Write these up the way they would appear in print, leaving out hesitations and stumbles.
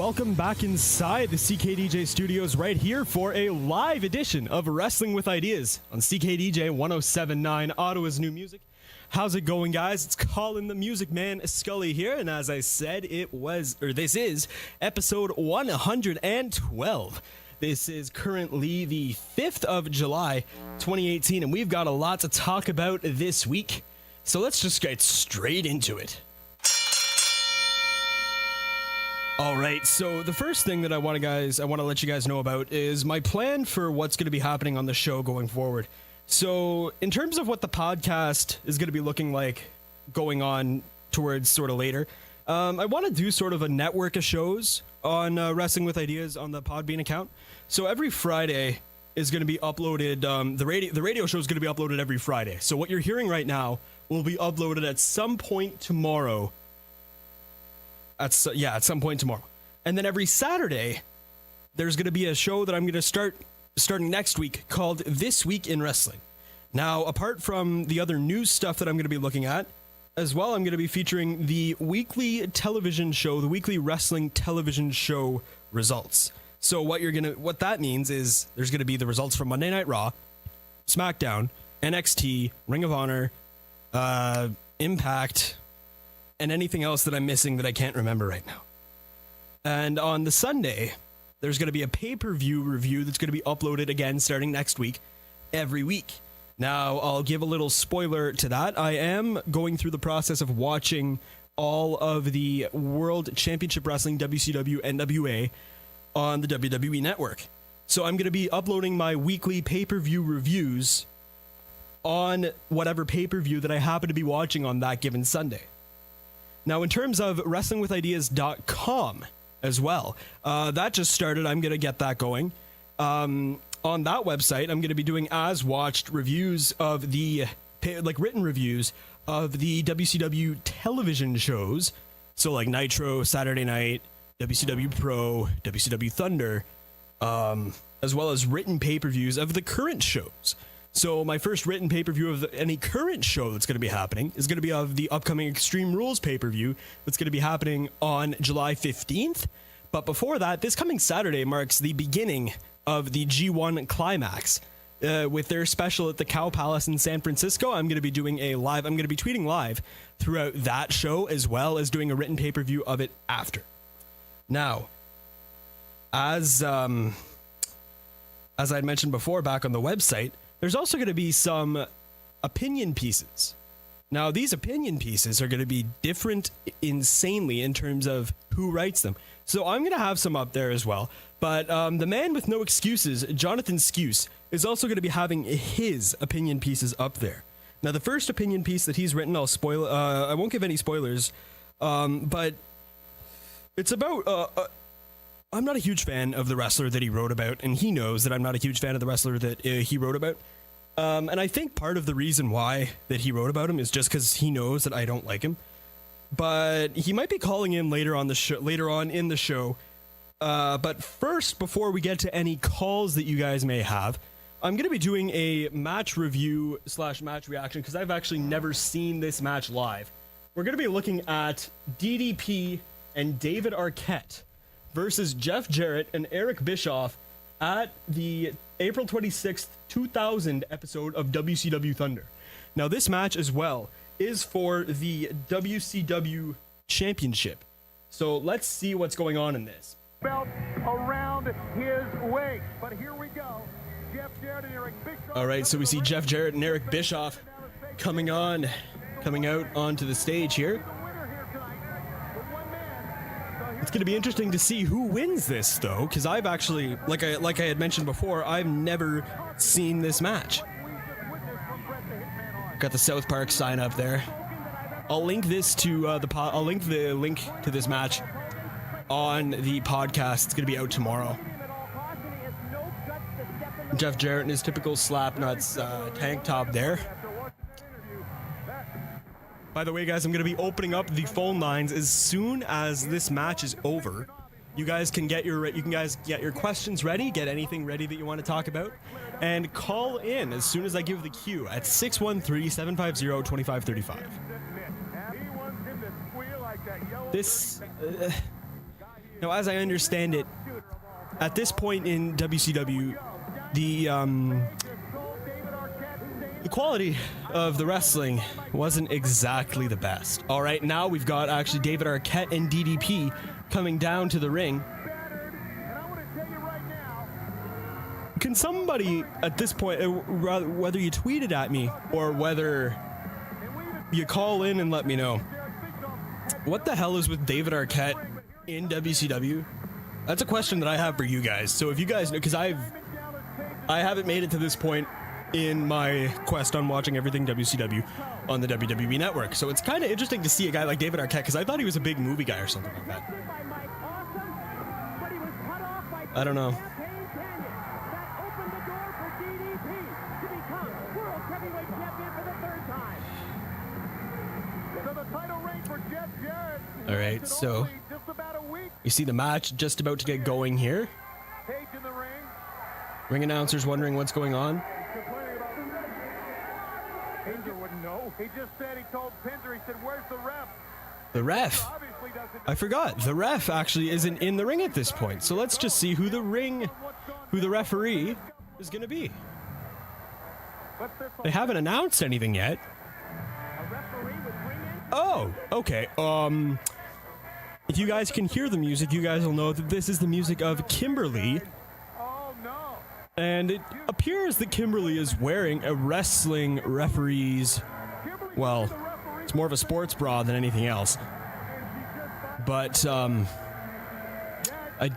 welcome back inside the CKDJ studios right here for a live edition of Wrestling with Ideas on CKDJ 107.9, Ottawa's new music. How's it going, guys? It's Colin the Music Man Scully here, and as I said, this is episode 112. This is currently the 5th of July, 2018, and we've got a lot to talk about this week. So let's just get straight into it. All right, so the first thing that I want to let you guys know about is my plan for what's going to be happening on the show going forward. So in terms of what the podcast is going to be looking like going on towards sort of later, I want to do sort of a network of shows on Wrestling with Ideas on the Podbean account. So every Friday is going to be uploaded. The radio show is going to be uploaded every Friday. So what you're hearing right now will be uploaded at some point tomorrow. At some point tomorrow. And then every Saturday, there's going to be a show that I'm going to starting next week called This Week in Wrestling. Now, apart from the other news stuff that I'm going to be looking at, as well, I'm going to be featuring the weekly television show, the weekly wrestling television show results. So what that means is there's going to be the results from Monday Night Raw, SmackDown, NXT, Ring of Honor, Impact, and anything else that I'm missing that I can't remember right now. And on the Sunday, there's going to be a pay-per-view review that's going to be uploaded again starting next week, every week. Now, I'll give a little spoiler to that. I am going through the process of watching all of the World Championship Wrestling, WCW, NWA, on the WWE Network. So I'm going to be uploading my weekly pay-per-view reviews on whatever pay-per-view that I happen to be watching on that given Sunday. Now, in terms of WrestlingWithIdeas.com as well, that just started. I'm going to get that going. On that website, I'm going to be doing as-watched reviews of written reviews of the WCW television shows. So like Nitro, Saturday Night, WCW Pro, WCW Thunder, as well as written pay-per-views of the current shows. So my first written pay-per-view of any current show that's going to be happening is going to be of the upcoming Extreme Rules pay-per-view that's going to be happening on July 15th. But before that, this coming Saturday marks the beginning of the G1 Climax. With their special at the Cow Palace in San Francisco, I'm going to be tweeting live throughout that show, as well as doing a written pay-per-view of it after. Now, as I had mentioned before back on the website, there's also going to be some opinion pieces. Now, these opinion pieces are going to be different insanely in terms of who writes them. So I'm going to have some up there as well. But the man with no excuses, Jonathan Skuse, is also going to be having his opinion pieces up there. Now, the first opinion piece that he's written, I'll spoil. I won't give any spoilers, but it's about... I'm not a huge fan of the wrestler that he wrote about, and he knows that I'm not a huge fan of the wrestler that he wrote about. And I think part of the reason why that he wrote about him is just because he knows that I don't like him. But he might be calling in later on in the show. But first, before we get to any calls that you guys may have, I'm going to be doing a match review / match reaction because I've actually never seen this match live. We're going to be looking at DDP and David Arquette versus Jeff Jarrett and Eric Bischoff at the April 26th, 2000 episode of WCW Thunder. Now, this match as well is for the WCW Championship. So let's see what's going on in this. Belt around his waist, but here we go. Jeff Jarrett and Eric Bischoff. All right, so we see Jeff Jarrett and Eric Bischoff coming out onto the stage here. It's going to be interesting to see who wins this, though, because I've actually, like I had mentioned before, I've never seen this match. Got the South Park sign up there. I'll link this to I'll link the link to this match on the podcast. It's going to be out tomorrow. Jeff Jarrett in his typical slap nuts tank top there. By the way, guys, I'm going to be opening up the phone lines as soon as this match is over. You guys can get your questions ready, get anything ready that you want to talk about, and call in as soon as I give the cue at 613-750-2535. Now, as I understand it, at this point in WCW, the quality of the wrestling wasn't exactly the best. All right, now we've got actually David Arquette and DDP coming down to the ring. Can somebody at this point, whether you tweeted at me or whether you call in and let me know, what the hell is with David Arquette in WCW? That's a question that I have for you guys. So if you guys know, because I haven't made it to this point in my quest on watching everything WCW on the WWE network. So it's kind of interesting to see a guy like David Arquette, because I thought he was a big movie guy or something like that. I don't know. All right, so you see the match just about to get going here. Ring announcers wondering what's going on. Pinder wouldn't know. He just said, he told Pinder, he said, where's the ref? The ref. I forgot. The ref actually isn't in the ring at this point. So let's just see who the referee is going to be. They haven't announced anything yet. Oh, okay. If you guys can hear the music, you guys will know that this is the music of Kimberly. And it appears that Kimberly is wearing a wrestling referee's, well, it's more of a sports bra than anything else. But, I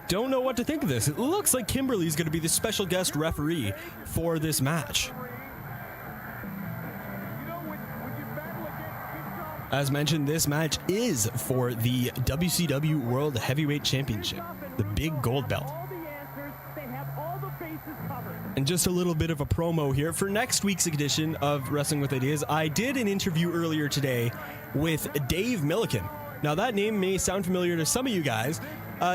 don't know what to think of this. It looks like Kimberly's going to be the special guest referee for this match. As mentioned, this match is for the WCW World Heavyweight Championship, the big gold belt. And just a little bit of a promo here for next week's edition of Wrestling with Ideas. I did an interview earlier today with Dave Milliken. Now that name may sound familiar to some of you guys.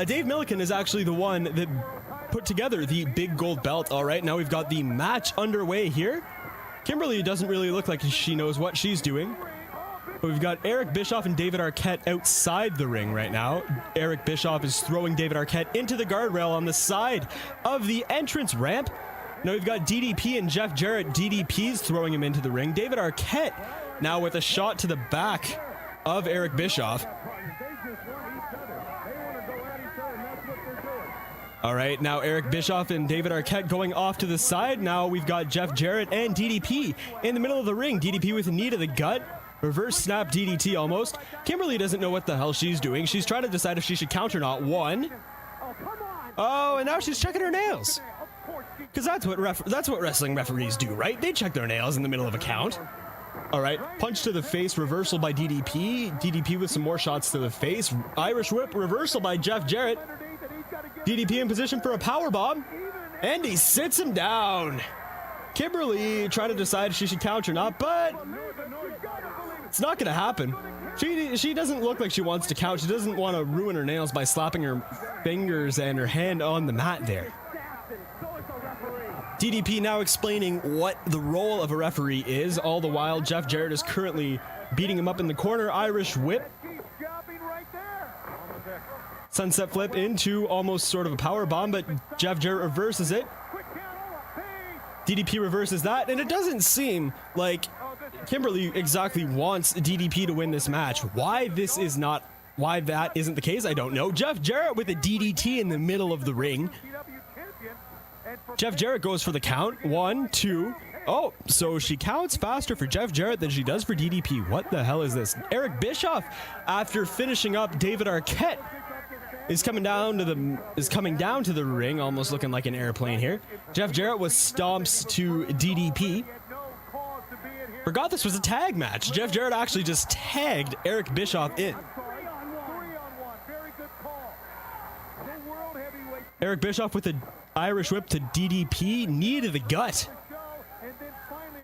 Dave Milliken is actually the one that put together the big gold belt. All right, now we've got the match underway here. Kimberly doesn't really look like she knows what she's doing. But we've got Eric Bischoff and David Arquette outside the ring right now. Eric Bischoff is throwing David Arquette into the guardrail on the side of the entrance ramp. Now we've got DDP and Jeff Jarrett. DDP's throwing him into the ring. David Arquette now with a shot to the back of Eric Bischoff. All right, now Eric Bischoff and David Arquette going off to the side. Now we've got Jeff Jarrett and DDP in the middle of the ring. DDP with a knee to the gut. Reverse snap DDT almost. Kimberly doesn't know what the hell she's doing. She's trying to decide if she should count or not. One. Oh, and now she's checking her nails. Because that's what wrestling referees do, right? They check their nails in the middle of a count. All right, punch to the face, reversal by DDP. DDP with some more shots to the face. Irish whip, reversal by Jeff Jarrett. DDP in position for a power bomb. And he sits him down. Kimberly trying to decide if she should count or not, but it's not going to happen. She doesn't look like she wants to count. She doesn't want to ruin her nails by slapping her fingers and her hand on the mat there. DDP now explaining what the role of a referee is. All the while, Jeff Jarrett is currently beating him up in the corner. Irish whip. Sunset flip into almost sort of a power bomb, but Jeff Jarrett reverses it. DDP reverses that, and it doesn't seem like Kimberly exactly wants DDP to win this match. Why that isn't the case, I don't know. Jeff Jarrett with a DDT in the middle of the ring. Jeff Jarrett goes for the count. 1, 2. Oh, so she counts faster for Jeff Jarrett than she does for DDP. What the hell is this? Eric Bischoff, after finishing up David Arquette, is coming down to the ring, almost looking like an airplane here. Jeff Jarrett with stomps to DDP. Forgot this was a tag match. Jeff Jarrett actually just tagged Eric Bischoff in. Eric Bischoff with the Irish whip to DDP, knee to the gut.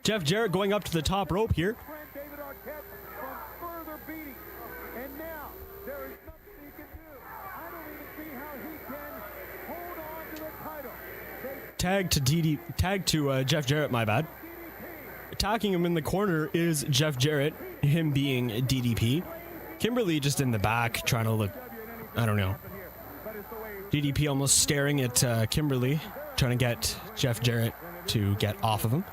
Jeff Jarrett going up to the top rope here. Tag to Jeff Jarrett, my bad. Attacking him in the corner is Jeff Jarrett, him being DDP. Kimberly just in the back trying to look, I don't know. DDP almost staring at Kimberly, trying to get Jeff Jarrett to get off of him.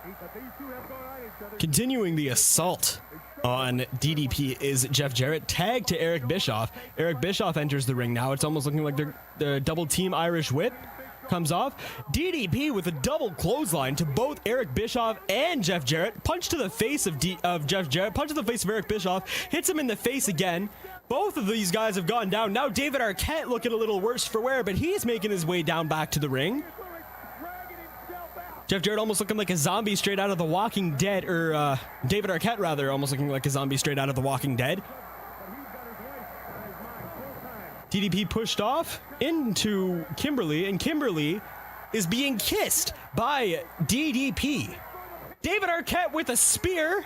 Continuing the assault on DDP is Jeff Jarrett, tagged to Eric Bischoff. Eric Bischoff enters the ring now. It's almost looking like the double team Irish whip comes off. DDP with a double clothesline to both Eric Bischoff and Jeff Jarrett. Punch to the face of Jeff Jarrett. Punch to the face of Eric Bischoff. Hits him in the face again. Both of these guys have gone down. Now David Arquette looking a little worse for wear, but he's making his way down back to the ring. Jeff Jarrett almost looking like a zombie straight out of The Walking Dead, or David Arquette rather, almost looking like a zombie straight out of The Walking Dead. DDP pushed off into Kimberly, and Kimberly is being kissed by DDP. David Arquette with a spear.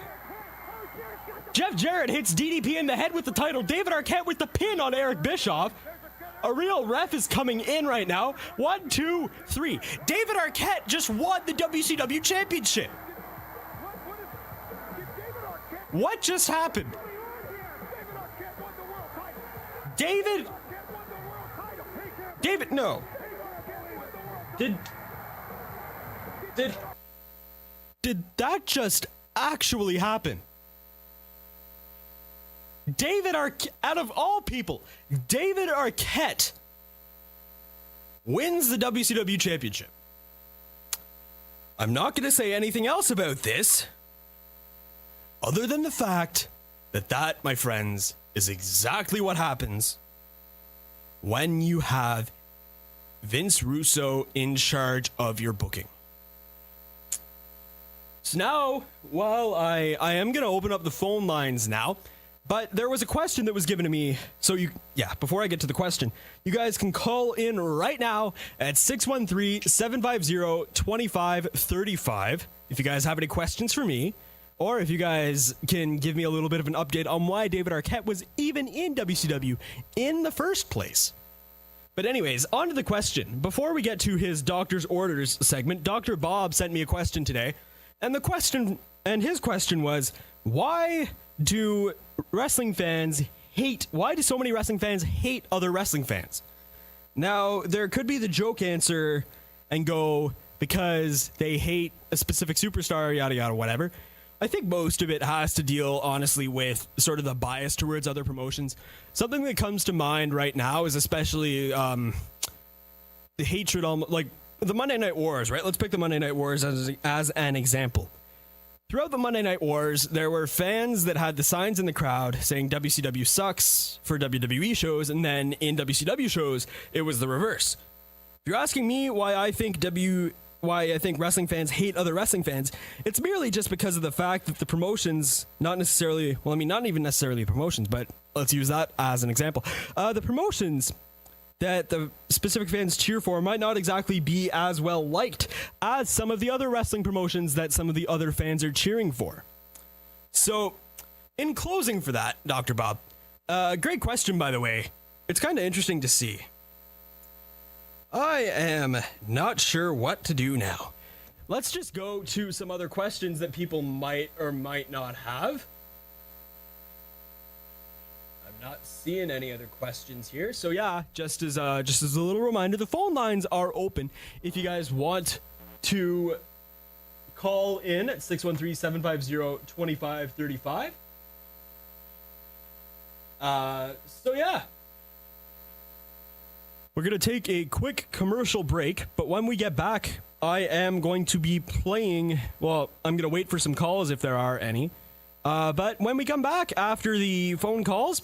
Jeff Jarrett hits DDP in the head with the title. David Arquette with the pin on Eric Bischoff. A real ref is coming in right now. 1, 2, 3. David Arquette just won the WCW Championship. What just happened? David, no. Did that just actually happen? David Arquette, out of all people, David Arquette wins the WCW Championship. I'm not going to say anything else about this, other than the fact that, my friends, is exactly what happens when you have Vince Russo in charge of your booking. So now, well, I am going to open up the phone lines now. But there was a question that was given to me. So before I get to the question, you guys can call in right now at 613-750-2535 if you guys have any questions for me, or if you guys can give me a little bit of an update on why David Arquette was even in WCW in the first place. But anyways, on to the question. Before we get to his doctor's orders segment, Dr. Bob sent me a question today, and his question was, why do so many wrestling fans hate other wrestling fans? Now, there could be the joke answer and go, because they hate a specific superstar, yada yada, whatever. I think most of it has to deal, honestly, with sort of the bias towards other promotions. Something that comes to mind right now is especially the hatred on, like, the Monday Night Wars, right? Let's pick the Monday Night Wars as an example. Throughout the Monday Night Wars, there were fans that had the signs in the crowd saying WCW sucks for WWE shows, and then in WCW shows, it was the reverse. If you're asking me why I think wrestling fans hate other wrestling fans, it's merely just because of the fact that the promotions, not even necessarily promotions, but let's use that as an example. The promotions that the specific fans cheer for might not exactly be as well liked as some of the other wrestling promotions that some of the other fans are cheering for. So, in closing for that, Dr. Bob, great question, by the way. It's kind of interesting to see. I am not sure what to do now. Let's just go to some other questions that people might or might not have. Not seeing any other questions here. So yeah, just as a little reminder, the phone lines are open if you guys want to call in at 613-750-2535. So yeah. We're going to take a quick commercial break, but when we get back, I am going to be playing, I'm going to wait for some calls if there are any. But when we come back after the phone calls,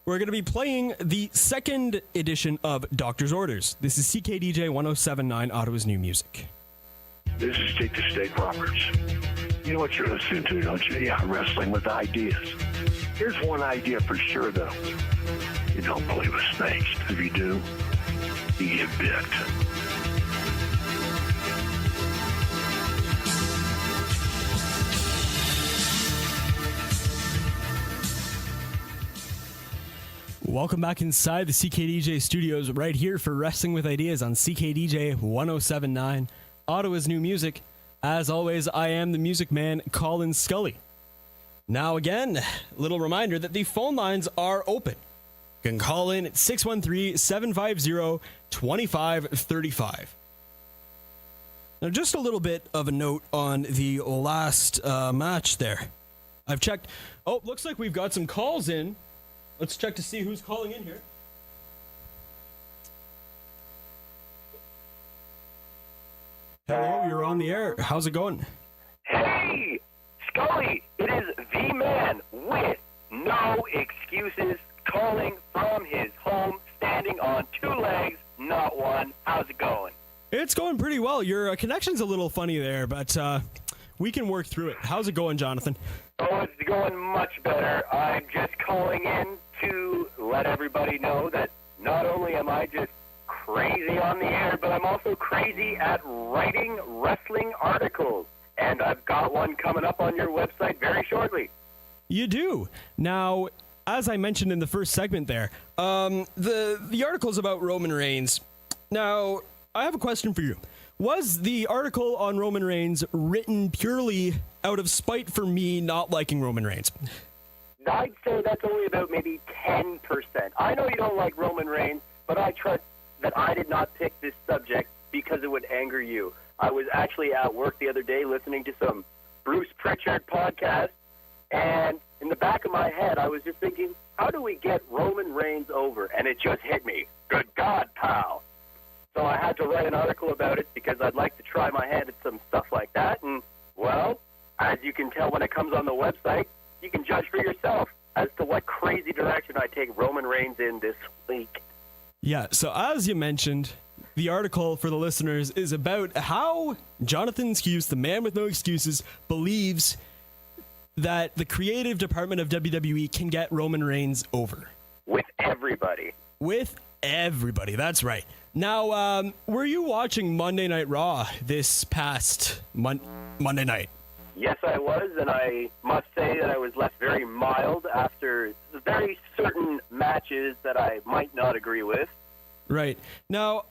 we're going to be playing the second edition of Doctor's Orders. This is CKDJ 1079, Ottawa's new music. This is Stick to Steak Roberts. You know what you're listening to, don't you? Yeah, wrestling with ideas. Here's one idea for sure, though. You don't play with snakes. If you do, you get bit. Welcome back inside the CKDJ studios right here for Wrestling with Ideas on CKDJ 1079, Ottawa's new music. As always, I am the music man, Colin Scully. Now again, little reminder that the phone lines are open. You can call in at 613-750-2535. Now, just a little bit of a note on the last match there. I've checked. Oh, looks like we've got some calls in. Let's check to see who's calling in here. Hello, you're on the air. How's it going? Hey, Scully, it is the man with no excuses calling from his home, standing on two legs, not one. How's it going? It's going pretty well. Your connection's a little funny there, but we can work through it. How's it going, Jonathan? Oh, it's going much better. I'm just calling in to let everybody know that not only am I just crazy on the air, but I'm also crazy at writing wrestling articles. And I've got one coming up on your website very shortly. You do. Now, as I mentioned in the first segment there, the article's about Roman Reigns. Now, I have a question for you. Was the article on Roman Reigns written purely out of spite for me not liking Roman Reigns? I'd say that's only about maybe 10%. I know you don't like Roman Reigns, but I trust that I did not pick this subject because it would anger you. I was actually at work the other day listening to some Bruce Pritchard podcast, and in the back of my head, I was just thinking, how do we get Roman Reigns over? And it just hit me. Good God, pal. So I had to write an article about it because I'd like to try my hand at some stuff like that. And, well, as you can tell when it comes on the website, you can judge for yourself as to what crazy direction I take Roman Reigns in this week. Yeah, so as you mentioned, the article for the listeners is about how Jonathan Skuse, the man with no excuses, believes that the creative department of WWE can get Roman Reigns over. With everybody. With everybody, that's right. Now, were you watching Monday Night Raw this past Monday night? Yes, I was, and I must say that I was left very mild after very certain matches that I might not agree with. Right. Now,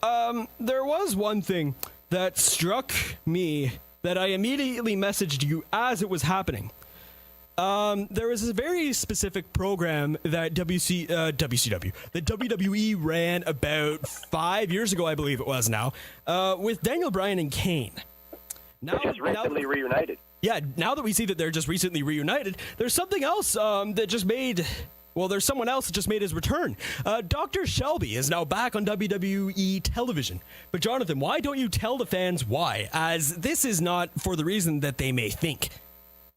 there was one thing that struck me that I immediately messaged you as it was happening. There was a very specific program that that WWE ran about 5 years ago, I believe it was now, with Daniel Bryan and Kane. Now, just recently reunited. Yeah, now that we see that they're just recently reunited, there's something else that just made... Well, there's someone else that just made his return. Dr. Shelby is now back on WWE television. But Jonathan, why don't you tell the fans why? As this is not for the reason that they may think.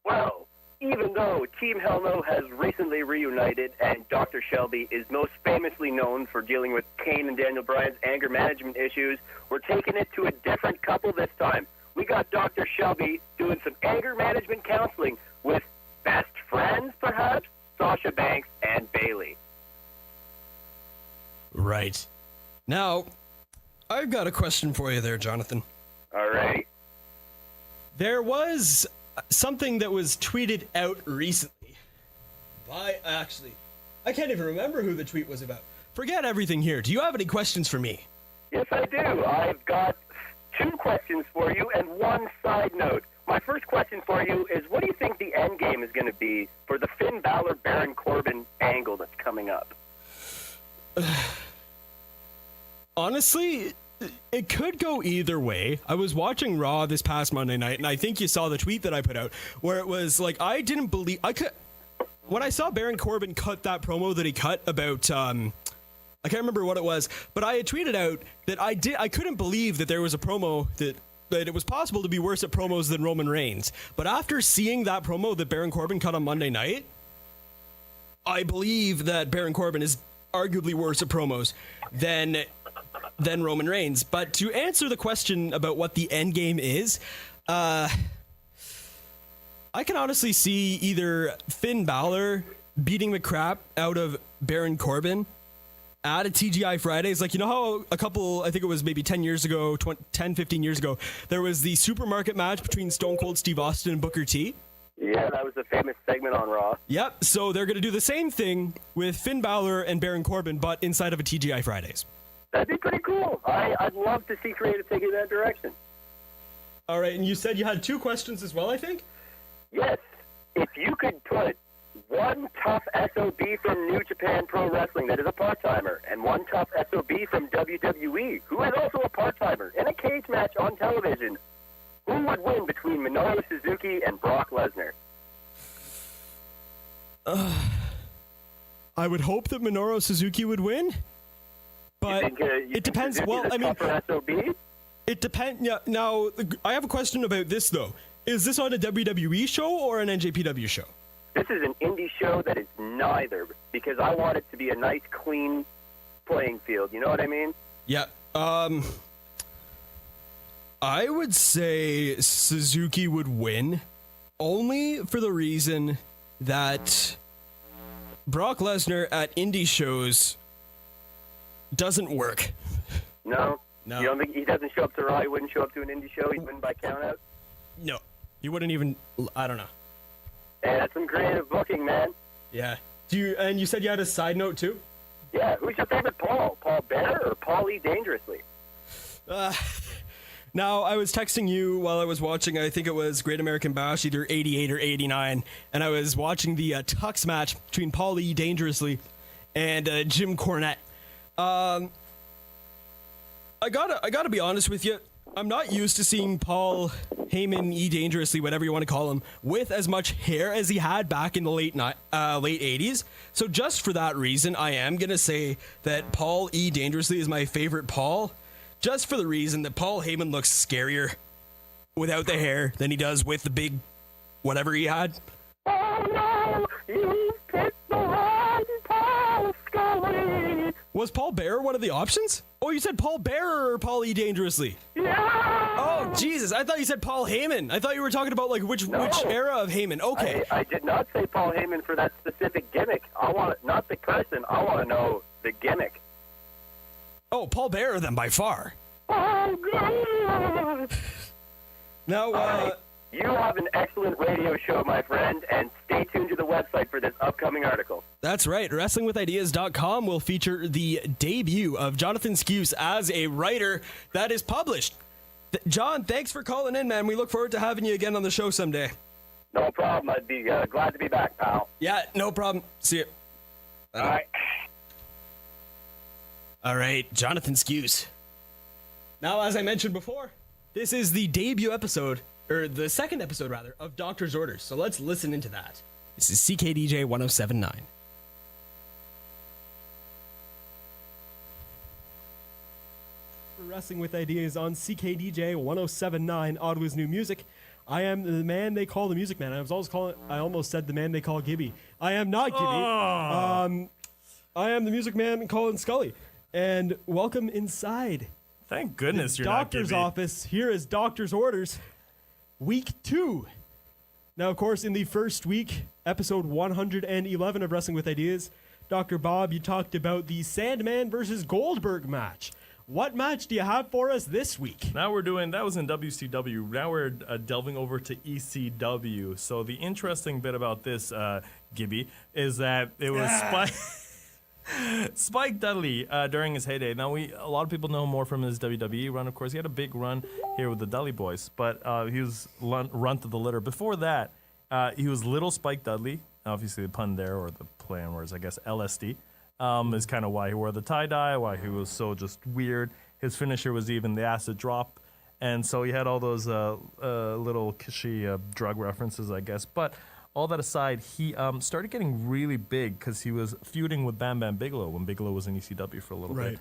Well, even though Team Hell No has recently reunited and Dr. Shelby is most famously known for dealing with Kane and Daniel Bryan's anger management issues, we're taking it to a different couple this time. We got Dr. Shelby doing some anger management counseling with best friends, perhaps, Sasha Banks and Bayley. Right. Now, I've got a question for you there, Jonathan. All right. There was something that was tweeted out recently by, I can't even remember who the tweet was about. Forget everything here. Do you have any questions for me? Yes, I do. I've got 2 questions for you and 1 side note. My first question for you is, what do you think the end game is going to be for the Finn Balor Baron Corbin angle that's coming up? Honestly, it could go either way. I was watching Raw this past Monday night, and I think you saw the tweet that I put out, where it was like, I didn't believe... When I saw Baron Corbin cut that promo that he cut about... I can't remember what it was, but I had tweeted out that I couldn't believe that there was a promo that it was possible to be worse at promos than Roman Reigns. But after seeing that promo that Baron Corbin cut on Monday night, I believe that Baron Corbin is arguably worse at promos than Roman Reigns. But to answer the question about what the end game is, I can honestly see either Finn Balor beating the crap out of Baron Corbin at a TGI Fridays. Like, you know how a couple, I think it was maybe 10 years ago, 10, 15 years ago, there was the supermarket match between Stone Cold Steve Austin and Booker T? Yeah, that was a famous segment on Raw. Yep, so they're going to do the same thing with Finn Balor and Baron Corbin, but inside of a TGI Fridays. That'd be pretty cool. I'd love to see creative take in that direction. All right, and you said you had 2 questions as well, I think? Yes. If you could put one tough SOB from New Japan Pro Wrestling that is a part-timer, and one tough SOB from WWE, who is also a part-timer, in a cage match on television. Who would win between Minoru Suzuki and Brock Lesnar? I would hope that Minoru Suzuki would win, but it depends. Well, I mean, SOB? It depends. Yeah. Now, I have a question about this though. Is this on a WWE show or an NJPW show? This is an indie show that is neither, because I want it to be a nice, clean playing field. You know what I mean? Yeah. I would say Suzuki would win, only for the reason that Brock Lesnar at indie shows doesn't work. No? No. You don't think he doesn't show up to Raw? He wouldn't show up to an indie show? He'd win by countout? No. He wouldn't even... I don't know. Hey, that's some creative booking, man. Yeah. And you said you had a side note, too? Yeah. Who's your favorite Paul? Paul Bear or Paul E. Dangerously? Now, I was texting you while I was watching, I think it was Great American Bash, either 88 or 89, and I was watching the Tux match between Paul E. Dangerously and Jim Cornette. I gotta be honest with you. I'm not used to seeing Paul Heyman E. Dangerously, whatever you want to call him, with as much hair as he had back in the late 80s. So just for that reason, I am gonna say that Paul E. Dangerously is my favorite Paul. Just for the reason that Paul Heyman looks scarier without the hair than he does with the big whatever he had. Oh no! You picked the wrong Paul Scully! Was Paul Bearer one of the options? Oh, you said Paul Bearer or Paul E. Dangerously? Yeah! Oh, Jesus. I thought you said Paul Heyman. I thought you were talking about like which era of Heyman. Okay. I did not say Paul Heyman for that specific gimmick. I want not the person. I want to know the gimmick. Oh, Paul Bearer then by far. Oh, God! Now, You have an excellent radio show, my friend, and stay tuned to the website for this upcoming article. That's right. WrestlingWithIdeas.com will feature the debut of Jonathan Skuse as a writer that is published. John, thanks for calling in, man. We look forward to having you again on the show someday. No problem. I'd be glad to be back, pal. Yeah, no problem. See you. All right. All right, Jonathan Skuse. Now, as I mentioned before, this is the debut episode, or the second episode, rather, of Doctor's Orders. So let's listen into that. This is CKDJ 1079. Wrestling with Ideas on CKDJ 1079, Ottawa's new music. I am the man they call the Music Man. I almost said the man they call Gibby. I am not Gibby. Oh. I am the Music Man, Colin Scully. And welcome inside. Thank goodness the you're not doctor's Gibby. office. Here is Doctor's Orders, week 2. Now, of course, in the first week, episode 111 of Wrestling with Ideas, Dr. Bob, you talked about the Sandman versus Goldberg match. What match do you have for us this week? Now we're doing, that was in WCW. Now we're delving over to ECW. So the interesting bit about this, Gibby, is that it was Spike Dudley during his heyday. Now, a lot of people know more from his WWE run, of course. He had a big run here with the Dudley Boys, but he was runt of the litter. Before that, he was Little Spike Dudley. Obviously, the pun there, or the play on words, I guess, LSD, is kind of why he wore the tie-dye, why he was so just weird. His finisher was even the acid drop, and so he had all those little kishy drug references, I guess. But all that aside, he started getting really big because he was feuding with Bam Bam Bigelow when Bigelow was in ECW for a little bit.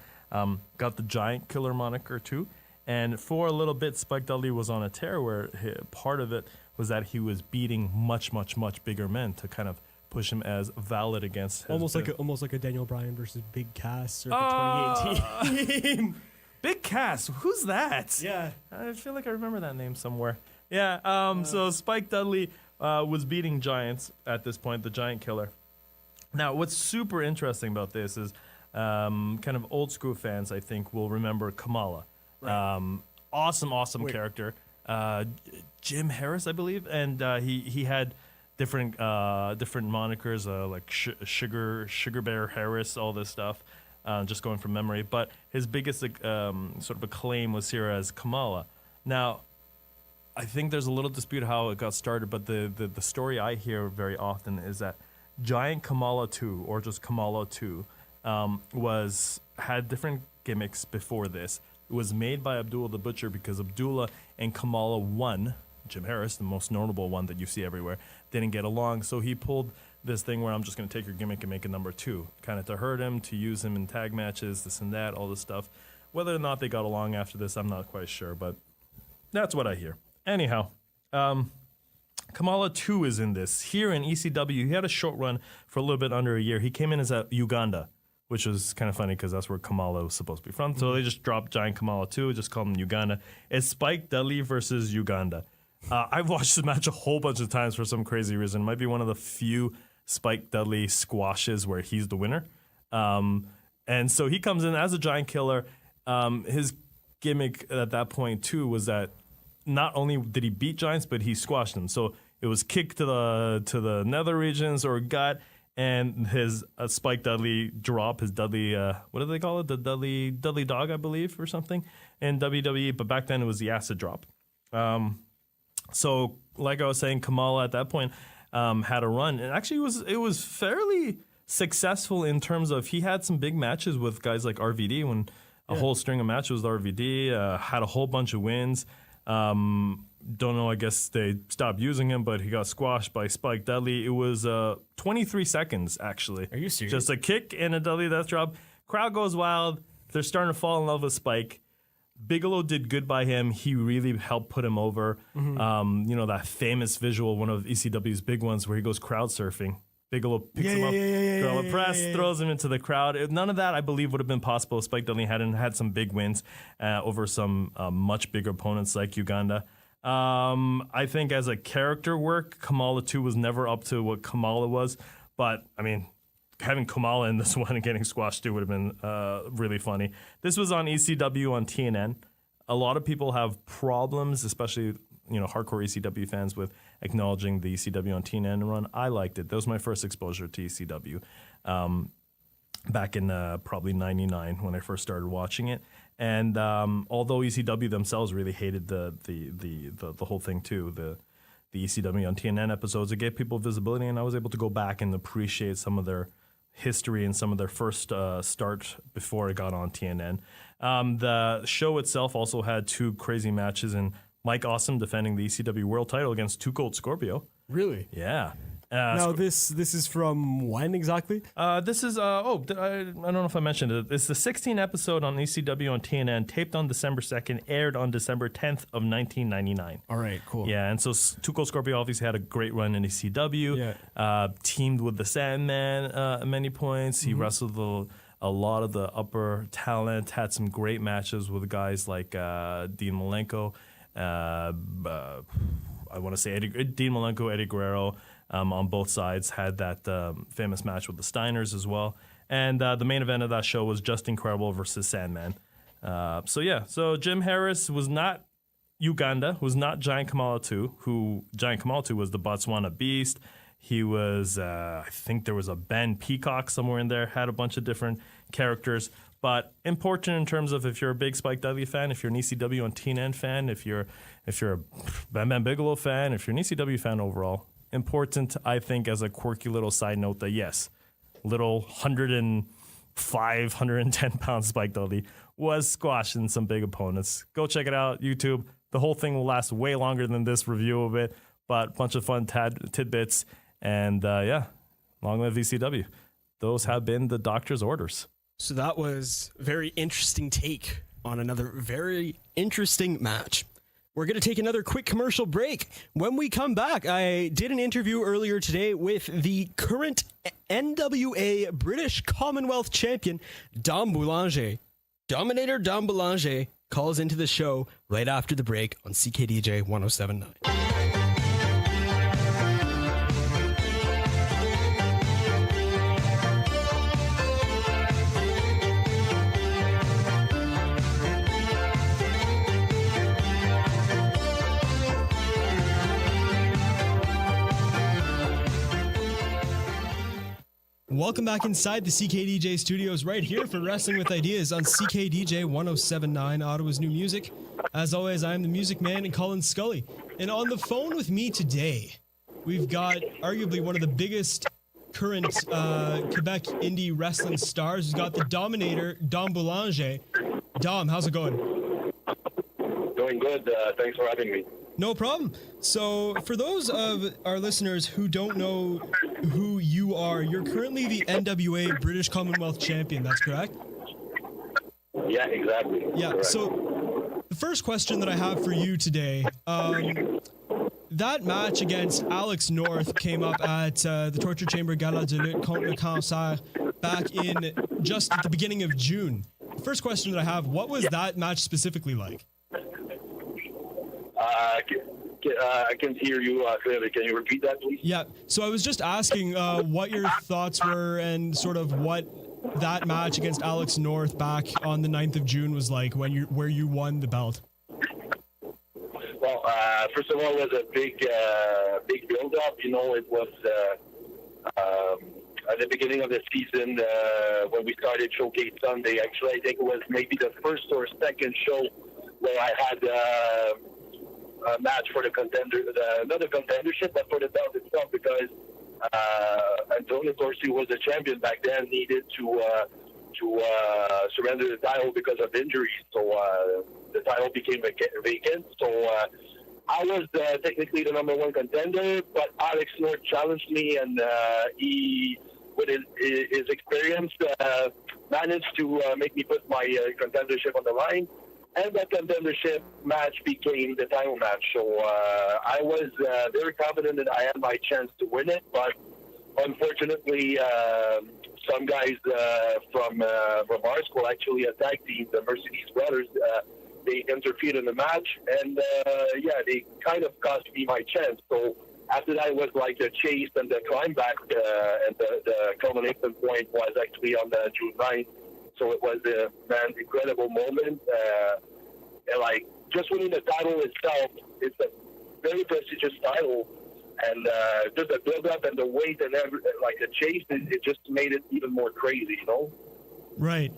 Got the Giant Killer moniker too. And for a little bit, Spike Dudley was on a tear where part of it was that he was beating much, much, much bigger men to kind of push him as valid against his Almost like a Daniel Bryan versus Big Cass circa 2018. Big Cass, who's that? Yeah. I feel like I remember that name somewhere. Yeah, so Spike Dudley was beating giants at this point, the Giant Killer. Now, what's super interesting about this is kind of old school fans, I think, will remember Kamala. Right. Awesome character. Jim Harris, I believe, and he had different monikers like Sugar Bear Harris, all this stuff. Just going from memory, but his biggest sort of acclaim was here as Kamala. Now, I think there's a little dispute how it got started, but the story I hear very often is that Giant Kamala 2, or just Kamala 2, had different gimmicks before this. It was made by Abdullah the Butcher because Abdullah and Kamala 1, Jim Harris, the most notable one that you see everywhere, didn't get along. So he pulled this thing where I'm just going to take your gimmick and make a number 2, kind of to hurt him, to use him in tag matches, this and that, all this stuff. Whether or not they got along after this, I'm not quite sure, but that's what I hear. Anyhow, Kamala 2 is in this. Here in ECW, he had a short run for a little bit under a year. He came in as a Uganda, which was kind of funny because that's where Kamala was supposed to be from. So they just dropped Giant Kamala 2, just called him Uganda. It's Spike Dudley versus Uganda. I've watched this match a whole bunch of times for some crazy reason. It might be one of the few Spike Dudley squashes where he's the winner. And so he comes in as a giant killer. His gimmick at that point, too, was that not only did he beat giants, but he squashed them. So it was kick to the nether regions or gut, and his Spike Dudley drop, his Dudley, what do they call it? The Dudley dog, I believe, or something in WWE. But back then it was the acid drop. So like I was saying, Kamala at that point had a run, and actually it was fairly successful in terms of he had some big matches with guys like RVD when a whole string of matches with RVD, had a whole bunch of wins. Don't know, I guess they stopped using him, but he got squashed by Spike Dudley. It was 23 seconds, actually. Are you serious? Just a kick and a Dudley death drop. Crowd goes wild. They're starting to fall in love with Spike. Bigelow did good by him. He really helped put him over. That famous visual, one of ECW's big ones, where he goes crowd surfing. Bigelow picks him up, gorilla press, throws him into the crowd. None of that, I believe, would have been possible if Spike Dudley hadn't had some big wins over some much bigger opponents like Uganda. I think as a character work, Kamala 2 was never up to what Kamala was. But, I mean, having Kamala in this one and getting squashed too would have been really funny. This was on ECW on TNN. A lot of people have problems, especially hardcore ECW fans, with acknowledging the ECW on TNN run. I liked it. That was my first exposure to ECW back in probably 99 when I first started watching it. And although ECW themselves really hated the whole thing too, the ECW on TNN episodes, it gave people visibility, and I was able to go back and appreciate some of their history and some of their first start before it got on TNN. The show itself also had 2 crazy matches, and Mike Awesome defending the ECW World Title against Too Cold Scorpio. Really? Yeah. Now, this is from when exactly? This is, I don't know if I mentioned it. It's the 16th episode on ECW on TNN, taped on December 2nd, aired on December 10th of 1999. All right, cool. Yeah, and so Too Cold Scorpio obviously had a great run in ECW. Yeah. Teamed with the Sandman at many points. He wrestled a lot of the upper talent, had some great matches with guys like Dean Malenko. I want to say Dean Malenko, Eddie Guerrero. On both sides, had that famous match with the Steiners as well. And the main event of that show was Just Incredible versus Sandman. So Jim Harris was not Uganda, was not Giant Kamala 2, who Giant Kamala 2 was the Botswana Beast. He was, I think there was a Ben Peacock somewhere in there, had a bunch of different characters. But important in terms of if you're a big Spike Dudley fan, if you're an ECW on TNN fan, if you're a Bam Bam Bigelow fan, if you're an ECW fan overall, important, I think, as a quirky little side note that yes, little 105, 110 pound Spike Dudley was squashing some big opponents. Go check it out, YouTube. The whole thing will last way longer than this review of it, but a bunch of fun tidbits. And long live ECW. Those have been the doctor's orders. So that was a very interesting take on another very interesting match. We're going to take another quick commercial break. When we come back, I did an interview earlier today with the current NWA British Commonwealth champion, Dom Boulanger. Dominator Dom Boulanger calls into the show right after the break on CKDJ 107.9. Welcome back inside the CKDJ studios right here for Wrestling with Ideas on CKDJ 107.9, Ottawa's new music. As always, I am the music man and Colin Scully. And on the phone with me today, we've got arguably one of the biggest current Quebec indie wrestling stars. We've got the Dominator, Dom Boulanger. Dom, how's it going? Doing good. Thanks for having me. No problem. So, for those of our listeners who don't know who you are, you're currently the NWA British Commonwealth Champion, that's correct? Yeah, exactly. Yeah, Correct. so the first question that I have for you today, that match against Alex North came up at the Torture Chamber Gala de Lutte contre le Cancer back in just at the beginning of June. The first question that I have, what was that match specifically like? I can hear you clearly. Can you repeat that, please? Yeah, so I was just asking what your thoughts were and sort of what that match against Alex North back on the 9th of June was like where you won the belt. Well, first of all, it was a big build-up. You know, it was at the beginning of the season when we started Showcase Sunday. Actually, I think it was maybe the first or second show where I had a match for the contender, another contendership, but for the belt itself, because Antonio Corsi was the champion back then, needed to surrender the title because of injuries. So the title became vacant. So I was technically the number one contender, but Alex North challenged me, and he, with his experience, managed to make me put my contendership on the line. And that contendership match became the title match. So I was very confident that I had my chance to win it, but unfortunately, some guys from our school, actually a tag team, the Mercedes brothers, they interfered in the match, and they kind of cost me my chance. So after that, it was like the chase and the climb back, and the culmination point was actually on the June 9th. So it was a incredible moment. And like just winning the title itself, it's a very prestigious title, and just the build-up and the weight and like the chase, it just made it even more crazy, you know? Right.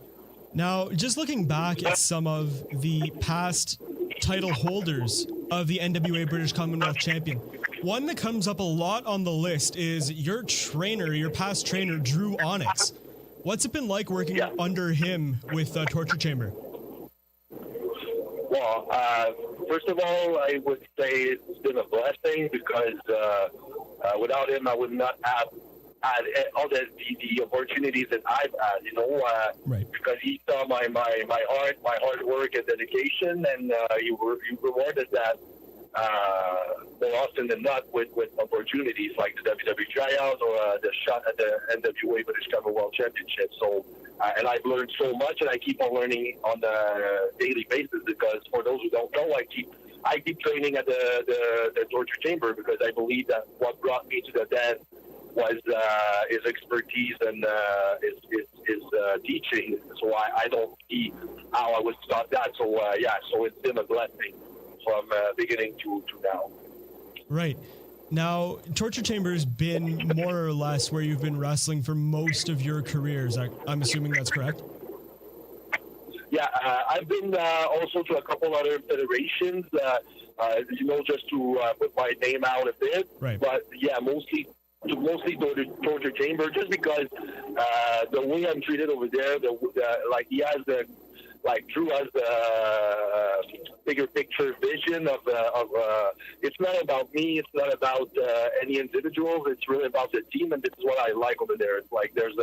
Now, just looking back at some of the past title holders of the NWA British Commonwealth Champion, one that comes up a lot on the list is your trainer, your past trainer, Drew Onyx. What's it been like working under him with Torture Chamber? Well, first of all, I would say it's been a blessing because without him, I would not have had all the opportunities that I've had, you know, right. Because he saw my hard work and dedication, and he rewarded that more often than not with opportunities like the WWE tryout or the shot at the NWA British Commonwealth Championship. So, and I've learned so much, and I keep on learning on a daily basis, because for those who don't know, I keep training at the Torture Chamber, because I believe that what brought me to the dance was his expertise and his teaching. So I don't see how I would stop that. So so it's been a blessing from beginning to now. Right. Now, Torture Chamber's been more or less where you've been wrestling for most of your careers. I'm assuming that's correct? Yeah, I've been also to a couple other federations, you know, just to put my name out a bit. Right. But yeah, mostly Torture Chamber, just because the way I'm treated over there, like he has Drew has the bigger picture vision of it's not about me, it's not about any individuals, it's really about the team, and this is what I like over there. It's like there's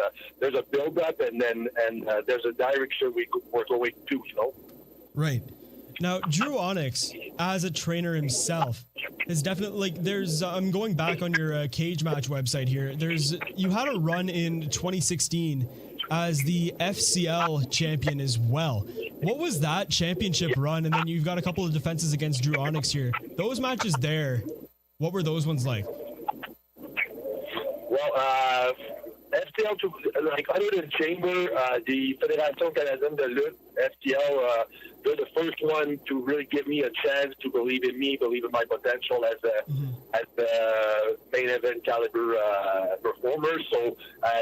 a build up, and there's a direction we're going to, you know. Right. Now, Drew Onyx, as a trainer himself, is definitely there's. I'm going back on your Cage Match website here. You had a run in 2016 as the FCL champion as well. What was that championship run? And then you've got a couple of defenses against Drew Onyx here. Those matches there, what were those ones like? Well, FCL, like other than Chamber, the Fédération Canadienne de Lutte, FCL, they're the first one to really give me a chance to believe in me, believe in my potential as a main event caliber performer. So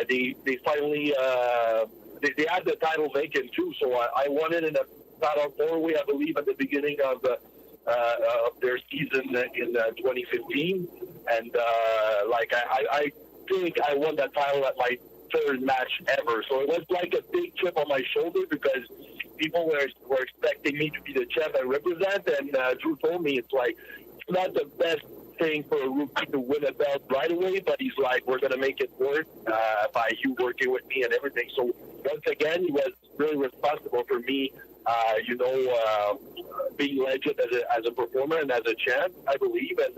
they finally they had the title vacant too. So I won it in a battle four-way, I believe, at the beginning of their season in 2015, and think I won that title at my third match ever. So it was like a big chip on my shoulder because people were expecting me to be the champ and represent. And Drew told me it's like it's not the best thing for a rookie to win a belt right away, but he's like, we're going to make it work by you working with me and everything. So once again, he was really responsible for me, being legend as a performer and as a champ, I believe. And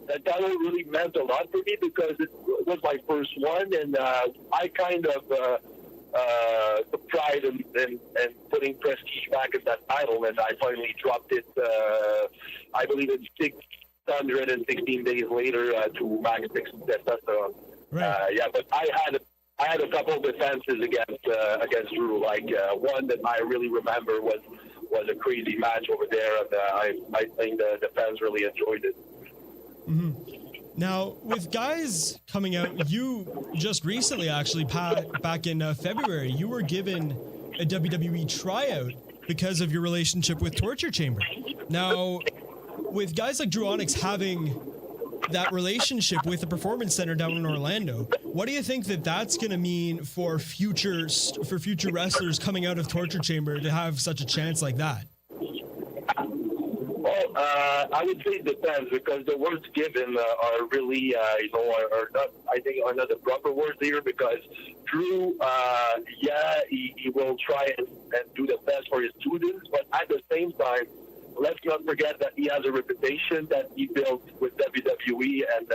that title really meant a lot for me because it was my first one, and I kind of took pride in putting prestige back in that title, and I finally dropped it, I believe it's 616 days later to max 6 testosterone. Right. But I had a couple of defenses against Drew. Like one that I really remember was a crazy match over there, and I think the fans really enjoyed it. Mm-hmm. Now, with guys coming out, you just recently, actually, back in February, you were given a WWE tryout because of your relationship with Torture Chamber. Now, with guys like Drew Onyx having that relationship with the Performance Center down in Orlando, what do you think that's going to mean for future wrestlers coming out of Torture Chamber to have such a chance like that? Well, I would say it depends because the words given are really, are not. I think are not the proper words here because Drew, he will try and do the best for his students, but at the same time, let's not forget that he has a reputation that he built with WWE, and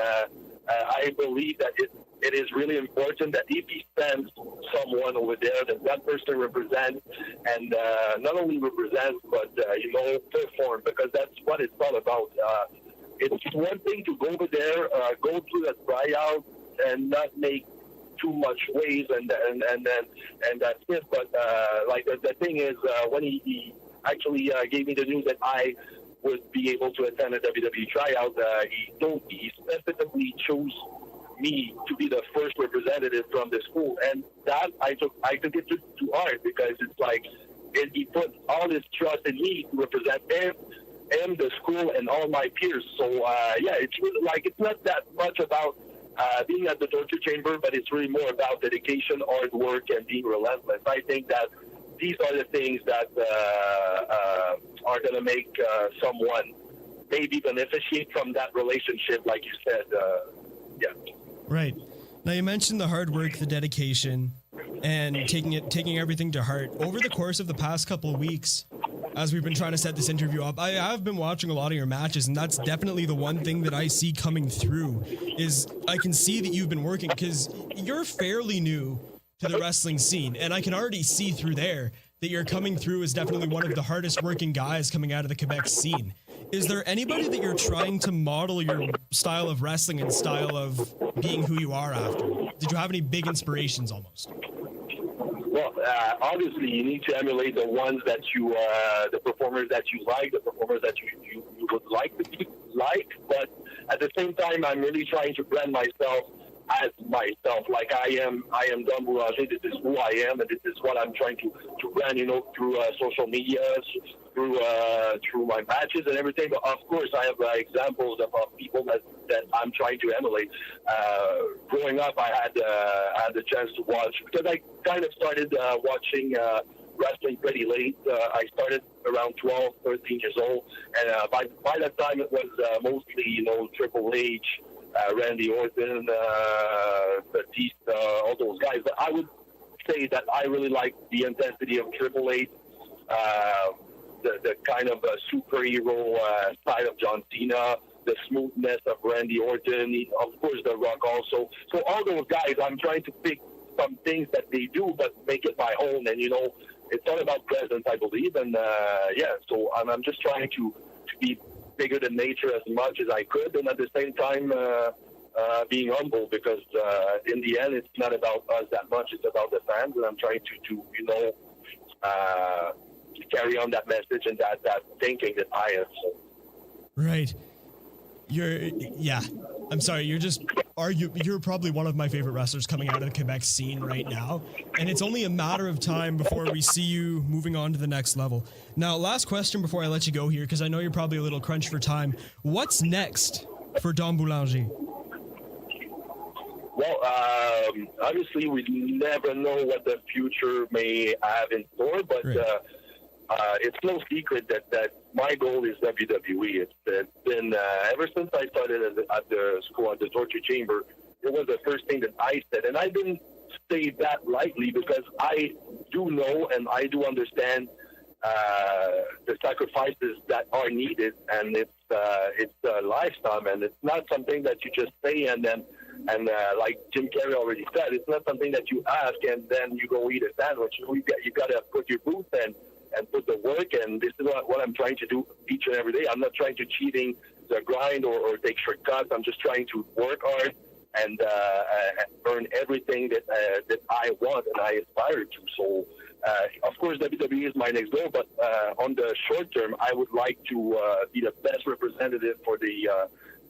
I believe that it is really important that if he sends someone over there, that person represents, and not only represents, but perform, because that's what it's all about. It's one thing to go over there, go through that tryout, and not make too much waves, and that's it. But the thing is, when he actually gave me the news that I would be able to attend a WWE tryout, he specifically chose me to be the first representative from the school, and that I took it to heart because it's like he put all his trust in me to represent him, the school, and all my peers. So it's really like it's not that much about being at the torture chamber, but it's really more about dedication, hard work, and being relentless. I think that these are the things that are going to make someone maybe beneficiate from that relationship, like you said. Right. Now, you mentioned the hard work, the dedication, and taking everything to heart. Over the course of the past couple of weeks, as we've been trying to set this interview up, I have been watching a lot of your matches, and that's definitely the one thing that I see coming through is I can see that you've been working because you're fairly new to the wrestling scene, and I can already see through there that you're coming through as definitely one of the hardest working guys coming out of the Quebec scene. Is there anybody that you're trying to model your style of wrestling and style of being who you are after? Did you have any big inspirations almost? Well, obviously you need to emulate the ones that you, the performers that you like, the performers that you would like to be like, but at the same time, I'm really trying to brand myself as myself. Like I am Don Boulanger. This is who I am, and this is what I'm trying to brand, through social media, through my matches and everything. But of course, I have examples of people that I'm trying to emulate. Growing up, I had the chance to watch because I kind of started watching wrestling pretty late. I started around 12, 13 years old, and by that time it was mostly Triple H, Randy Orton, Batista, all those guys. But I would say that I really like the intensity of Triple H, the kind of superhero side of John Cena, the smoothness of Randy Orton, of course The Rock also. So all those guys, I'm trying to pick some things that they do, but make it my own. And it's all about presence, I believe. And so I'm just trying to be bigger than nature as much as I could, and at the same time being humble because in the end it's not about us that much, it's about the fans, and I'm trying to carry on that message and that thinking that I am. So. Right. I'm sorry, you're probably one of my favorite wrestlers coming out of the Quebec scene right now, and it's only a matter of time before we see you moving on to the next level. Now, last question before I let you go here, because I know you're probably a little crunched for time. What's next for Don Boulanger? Well, obviously, we never know what the future may have in store, but Right. it's no secret that my goal is WWE. It's been ever since I started at the school, at the torture chamber. It was the first thing that I said, and I didn't say that lightly because I do know and I do understand the sacrifices that are needed, and it's a lifetime, and it's not something that you just say and like Jim Carrey already said, it's not something that you ask and then you go eat a sandwich. You got to put your boots in and put the work, and this is what I'm trying to do each and every day. I'm not trying to cheating the grind or take shortcuts. I'm just trying to work hard and earn everything that I want and I aspire to. So, of course, WWE is my next goal, but on the short term, I would like to be the best representative for the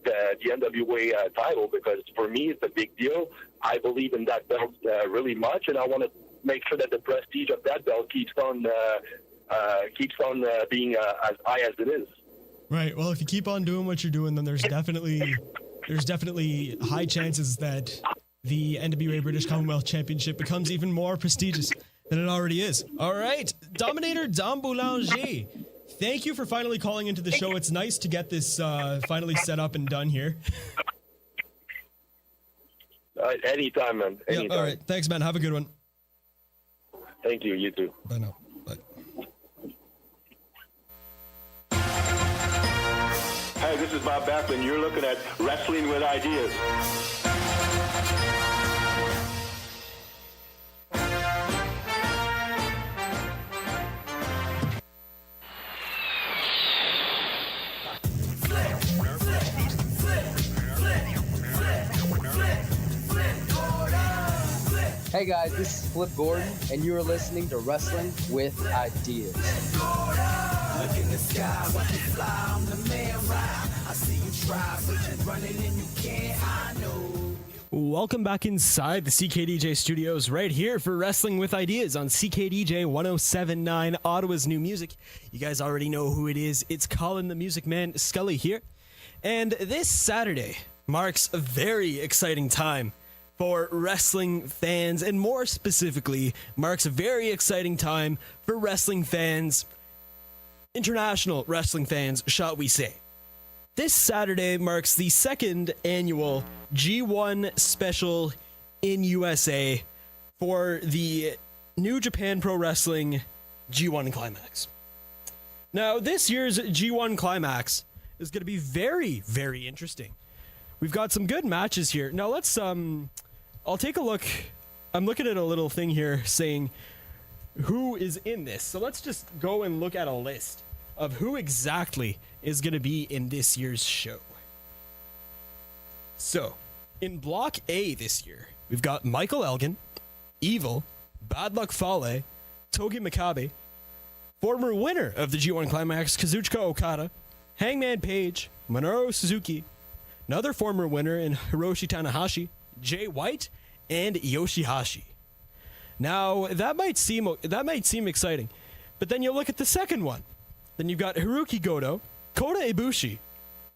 NWA title, because for me it's a big deal. I believe in that belt really much, and I want to make sure that the prestige of that belt keeps on being as high as it is. Right. Well, if you keep on doing what you're doing, then there's definitely high chances that the NWA British Commonwealth Championship becomes even more prestigious than it already is. All right, Dominator Dom Boulanger, thank you for finally calling into the show. It's nice to get this finally set up and done here. Anytime, man. Anytime. Yeah, all right. Thanks, man. Have a good one. Thank you. You too. Bye now. Bye. Hey, this is Bob Backlund. You're looking at Wrestling with Ideas. Hey guys, this is Flip Gordon, and you are listening to Wrestling with Ideas. Look in the sky, watch you fly, I'm the man ride. I see you try, but you're running and you can't, I know. Welcome back inside the CKDJ studios right here for Wrestling with Ideas on CKDJ 107.9, Ottawa's new music. You guys already know who it is. It's Colin the Music Man Scully here. And this Saturday marks a very exciting time for wrestling fans, and more specifically, marks a very exciting time for wrestling fans, international wrestling fans, shall we say. This Saturday marks the second annual G1 special in USA for the New Japan Pro Wrestling G1 Climax. Now, this year's G1 Climax is going to be very, very interesting. We've got some good matches here. Now, let's, I'll take a look. I'm looking at a little thing here saying who is in this. So let's just go and look at a list of who exactly is going to be in this year's show. So, in Block A this year, we've got Michael Elgin, Evil, Bad Luck Fale, Togi Makabe, former winner of the G1 Climax, Kazuchika Okada, Hangman Page, Minoru Suzuki, another former winner in Hiroshi Tanahashi, Jay White, and Yoshihashi. Now, that might seem exciting, but then you look at the second one. Then you've got Hiroki Goto, Kota Ibushi,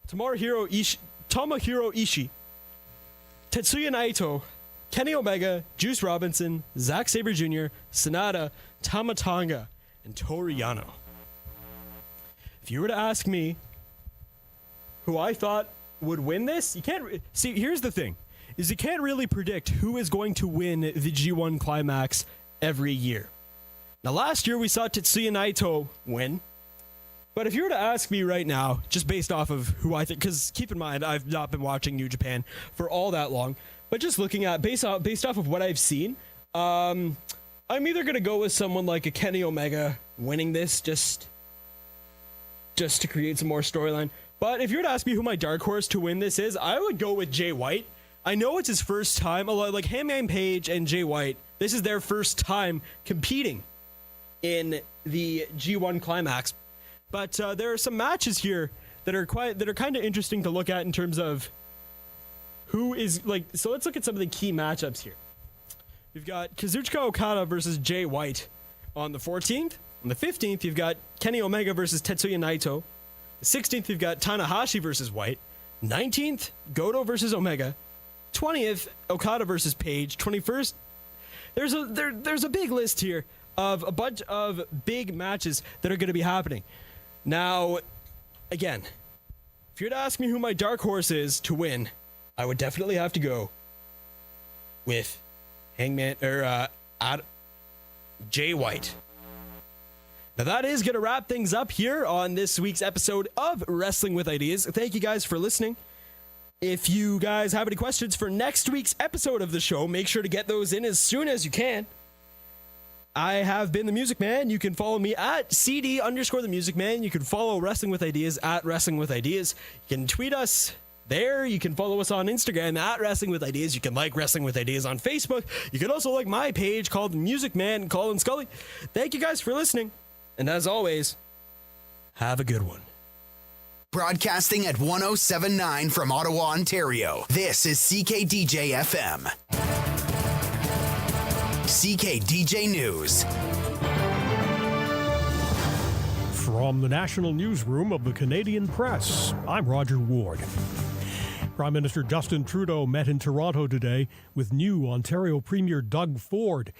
Tomohiro Ishii, Tetsuya Naito, Kenny Omega, Juice Robinson, Zack Sabre Jr., Sanada, Tama Tonga, and Toru Yano. If you were to ask me who I thought would win this, you can't see. Here's the thing: is you can't really predict who is going to win the G1 Climax every year. Now, last year we saw Tetsuya Naito win. But if you were to ask me right now, just based off of who I think, because keep in mind, I've not been watching New Japan for all that long, but just looking at, based off of what I've seen, I'm either going to go with someone like a Kenny Omega winning this just to create some more storyline. But if you were to ask me who my dark horse to win this is, I would go with Jay White. I know it's his first time, like Hangman Page and Jay White, this is their first time competing in the G1 Climax. But there are some matches here that are kind of interesting to look at in terms of who is like. So let's look at some of the key matchups here. We've got Kazuchika Okada versus Jay White on the 14th. On the 15th, you've got Kenny Omega versus Tetsuya Naito. The 16th, you've got Tanahashi versus White. 19th, Goto versus Omega. 20th, Okada versus Page. 21st, there's a big list here of a bunch of big matches that are going to be happening. Now, again, if you're to ask me who my dark horse is to win, I would definitely have to go with Hangman or Jay White. Now that is going to wrap things up here on this week's episode of Wrestling with Ideas. Thank you guys for listening. If you guys have any questions for next week's episode of the show, make sure to get those in as soon as you can. I have been the Music Man. You can follow me at CD_the Music Man. You can follow Wrestling with Ideas at Wrestling with Ideas. You can tweet us there. You can follow us on Instagram at Wrestling with Ideas. You can like Wrestling with Ideas on Facebook. You can also like my page called Music Man Colin Scully. Thank you guys for listening. And as always, have a good one. Broadcasting at 107.9 from Ottawa, Ontario. This is CKDJ FM. CKDJ News. From the National Newsroom of the Canadian Press, I'm Roger Ward. Prime Minister Justin Trudeau met in Toronto today with new Ontario Premier Doug Ford.